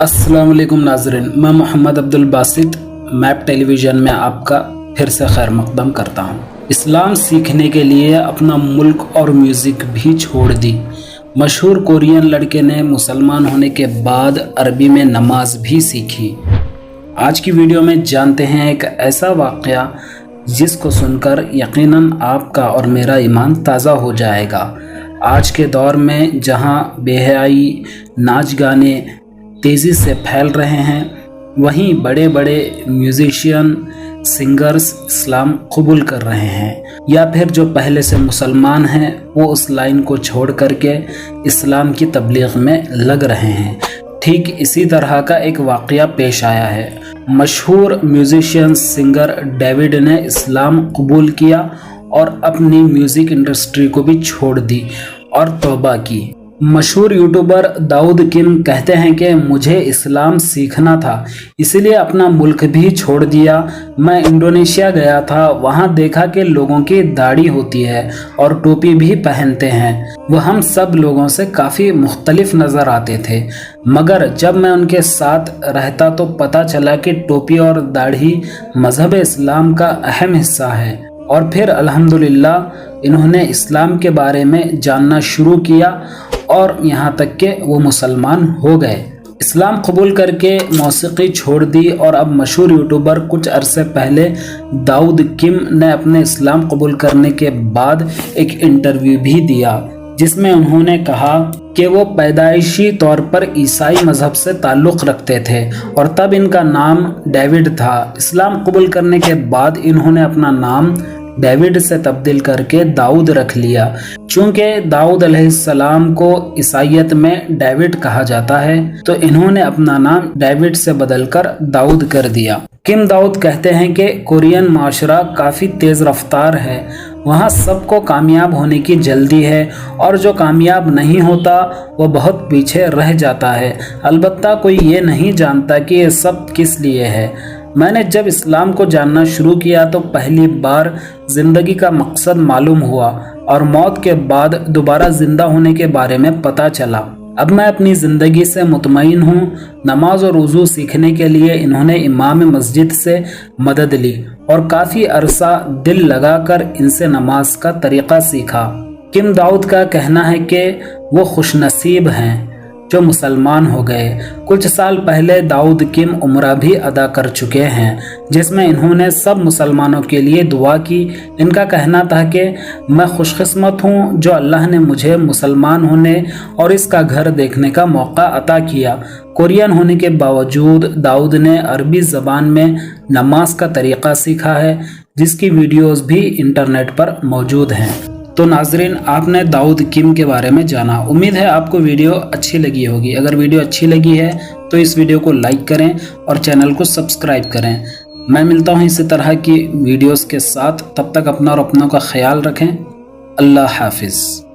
अस्सलाम वालेकुम नाज़रीन, मैं मोहम्मद अब्दुल बासित मैप टेलीविज़न में आपका फिर से खैर मक़दम करता हूँ। इस्लाम सीखने के लिए अपना मुल्क और म्यूज़िक भी छोड़ दी। मशहूर कोरियन लड़के ने मुसलमान होने के बाद अरबी में नमाज भी सीखी। आज की वीडियो में जानते हैं एक ऐसा वाक़या जिसको सुनकर यकीनन आपका और मेरा ईमान ताज़ा हो जाएगा। आज के दौर में जहां बेहयाई, नाच गाने तेज़ी से फैल रहे हैं, वहीं बड़े बड़े म्यूज़िशियन, सिंगर्स इस्लाम कबूल कर रहे हैं, या फिर जो पहले से मुसलमान हैं वो उस लाइन को छोड़ करके इस्लाम की तबलीग में लग रहे हैं। ठीक इसी तरह का एक वाक़या पेश आया है। मशहूर म्यूज़िशियन सिंगर डेविड ने इस्लाम कबूल किया और अपनी म्यूज़िक इंडस्ट्री को भी छोड़ दी और तौबा की। मशहूर यूट्यूबर दाऊद किम कहते हैं कि मुझे इस्लाम सीखना था, इसलिए अपना मुल्क भी छोड़ दिया। मैं इंडोनेशिया गया था, वहाँ देखा कि लोगों की दाढ़ी होती है और टोपी भी पहनते हैं। वह हम सब लोगों से काफ़ी मुख्तलिफ नज़र आते थे, मगर जब मैं उनके साथ रहता तो पता चला कि टोपी और दाढ़ी मज़हब इस्लाम का अहम हिस्सा है। और फिर अल्हम्दुलिल्लाह इन्होंने इस्लाम के बारे में जानना शुरू किया और यहाँ तक कि वो मुसलमान हो गए। इस्लाम कबूल करके मौसीकी छोड़ दी और अब मशहूर यूट्यूबर कुछ अरसे पहले दाऊद किम ने अपने इस्लाम कबूल करने के बाद एक इंटरव्यू भी दिया, जिसमें उन्होंने कहा कि वो पैदाइशी तौर पर ईसाई मज़हब से ताल्लुक़ रखते थे और तब इनका नाम डेविड था। इस्लाम कबूल करने के बाद इन्होंने अपना नाम डेविड से तब्दील करके दाऊद रख लिया। चूँकि दाऊद अलैहिस्सलाम को ईसाईयत में डेविड कहा जाता है, तो इन्होंने अपना नाम डेविड से बदलकर दाऊद कर दिया। किम दाऊद कहते हैं कि कोरियन माशरा काफ़ी तेज़ रफ्तार है, वहाँ सबको कामयाब होने की जल्दी है और जो कामयाब नहीं होता वो बहुत पीछे रह जाता है। अलबत्ता कोई ये नहीं जानता कि ये सब किस लिए है। मैंने जब इस्लाम को जानना शुरू किया तो पहली बार ज़िंदगी का मकसद मालूम हुआ और मौत के बाद दोबारा ज़िंदा होने के बारे में पता चला। अब मैं अपनी ज़िंदगी से मुतमईन हूँ। नमाज और वज़ू सीखने के लिए इन्होंने इमाम मस्जिद से मदद ली और काफ़ी अरसा दिल लगाकर इनसे नमाज का तरीक़ा सीखा। किम दाऊद का कहना है कि वो खुशनसीब हैं जो मुसलमान हो गए। कुछ साल पहले दाऊद किम उम्रा भी अदा कर चुके हैं, जिसमें इन्होंने सब मुसलमानों के लिए दुआ की। इनका कहना था कि मैं खुशकिस्मत हूँ जो अल्लाह ने मुझे मुसलमान होने और इसका घर देखने का मौका अता किया। कोरियन होने के बावजूद दाऊद ने अरबी ज़बान में नमाज का तरीक़ा सीखा है, जिसकी वीडियोज़ भी इंटरनेट पर मौजूद हैं। तो नाजरीन, आपने दाऊद किम के बारे में जाना। उम्मीद है आपको वीडियो अच्छी लगी होगी। अगर वीडियो अच्छी लगी है तो इस वीडियो को लाइक करें और चैनल को सब्सक्राइब करें। मैं मिलता हूँ इसी तरह की वीडियोस के साथ। तब तक अपना और अपनों का ख्याल रखें। अल्लाह हाफिज़।